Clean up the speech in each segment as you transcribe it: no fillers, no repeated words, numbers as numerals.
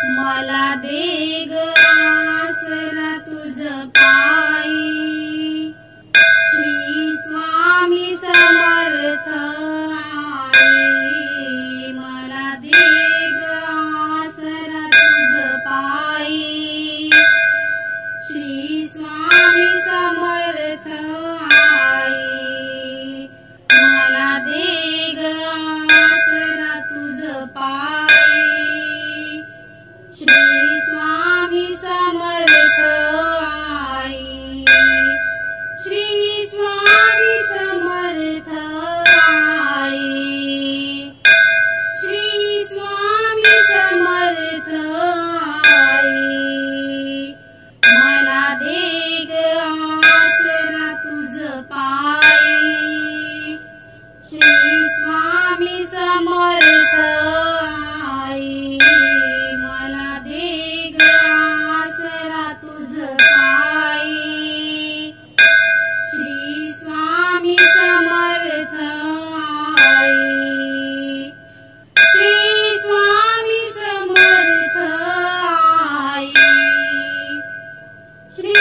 मला दे ग आसरा तुझ पायी। श्री स्वामी समर्थ आई। मला दे ग आसरा तुझ पायी। श्री स्वामी समर्थ आई। मला दे ग आसरा तुझ पायी। श्री स्वामी समर्थ आई। श्री स्वामी समर्थ आई। श्री स्वामी समर्थ आई। मला दे ग आसरा तुझ पायी। श्री स्वामी समर्थ आई। मला दे ग आसरा तुझ पायी। श्री स्वामी समर्थ आई। श्री स्वामी समर्थ आई। श्री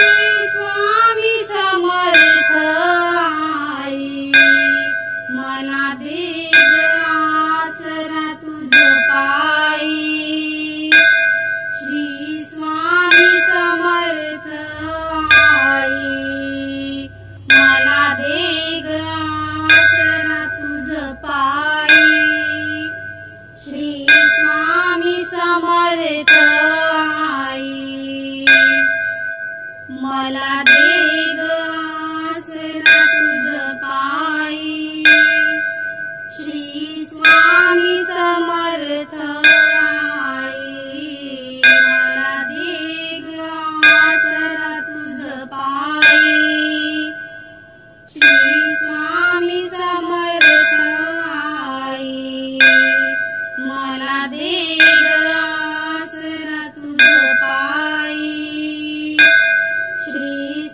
स्वामी समर्थ आई। मला दे ग आसरा तुझ पायी। श्री स्वामी समर्थ आई। मला दे ग आसरा तुझ पायी। श्री स्वामी समर्थ आई। मला दे ग आसरा तुझ पायी। श्री स्वामी समर्थ आई। मला दे ग आसरा तुझ पायी। श्री स्वामी समर्थ आई। मला दे ग आसरा तुझ पायी। श्री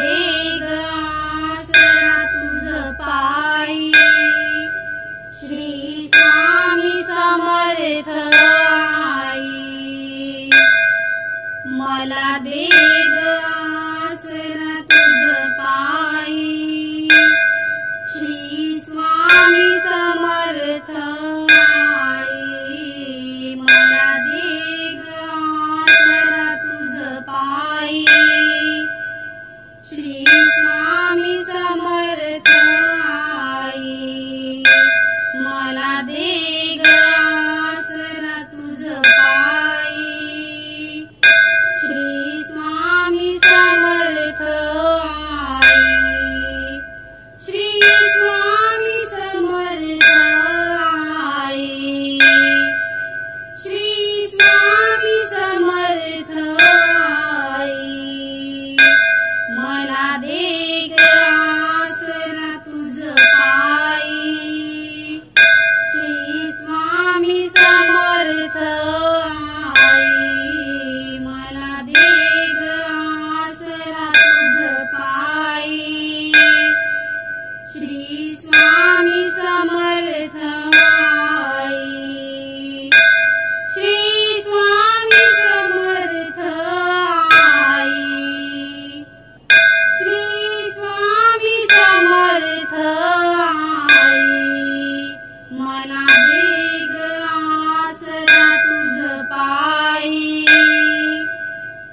दे ग आसरा तुझ पायी. श्री स्वामी समर्थ आई. मला दे ग आसरा तुझ पायी. श्री स्वामी समर्थ आई. मला दे ग आसरा तुझ पायी. श्री स्वामी समर्थ आई. मला दे ग आसरा तुझ पायी. श्री स्वामी समर्थ आई. श्री स्वामी समर्थ आई. श्री स्वामी समर्थ आई. मला दे ग आसरा तुझ पायी. श्री स्वामी समर्थ आई. मला दे ग आसरा तुझ पायी. श्री स्वामी समर्थ आई. श्री स्वामी समर्थ आई. श्री स्वामी समर्थ आई. मला दे ग आसरा तुझ पायी.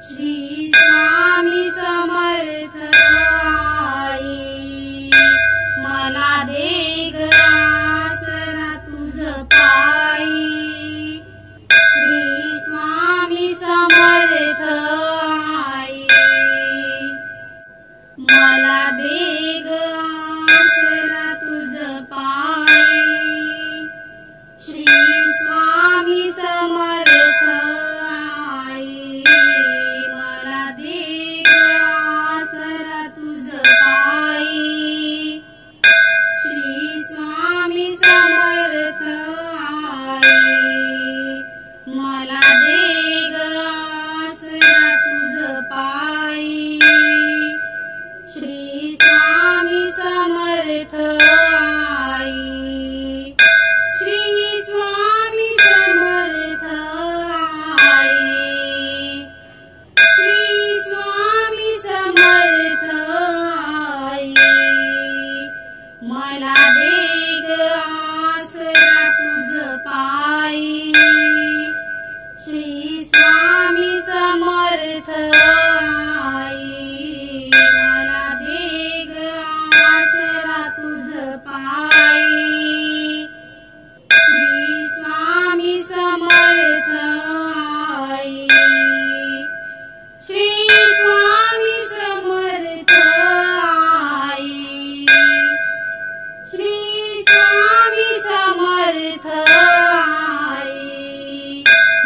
श्री स्वामी समर्थ आई. मला दे ग आसरा तुझ पायी. श्री स्वामी समर्थ आई. मला दे ग आसरा तुझ पायी. श्री स्वामी समर्थ आई. मला दे ग आसरा तुझ पायी. श्री स्वामी समर्थ आई. मला दे ग आसरा तुझ पायी. श्री स्वामी समर्थ आई. श्री स्वामी समर्थ आई. श्री स्वामी समर्थ आई. मला दे ग आसरा तुझ पायी. श्री स्वामी समर्थ आई. मला दे ग आसरा तुझ पायी. श्री स्वामी समर्थ आई. श्री स्वामी समर्थ आई. श्री स्वामी समर्थ आई.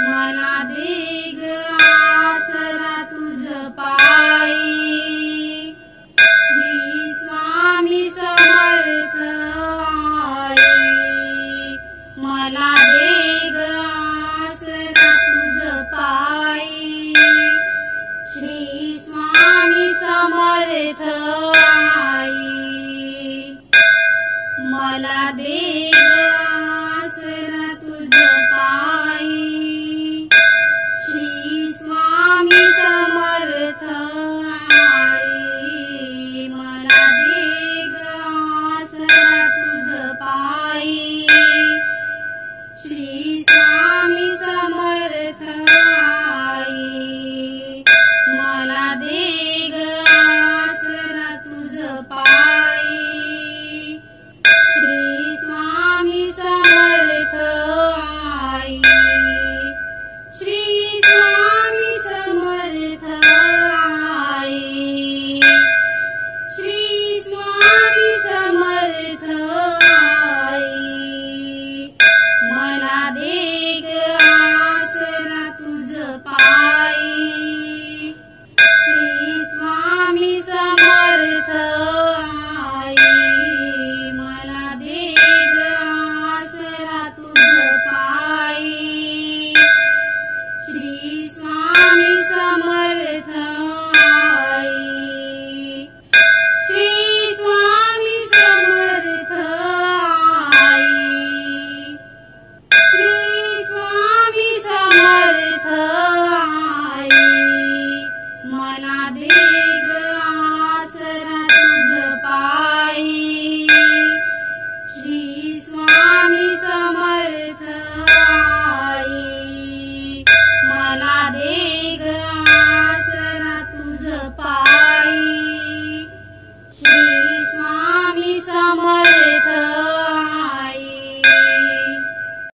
मला दे ग आसरा तुझ पायी. श्री स्वामी समर्थ आई. मला दे ग आसरा तुझ पायी. श्री स्वामी समर्थ आई. मला दे ग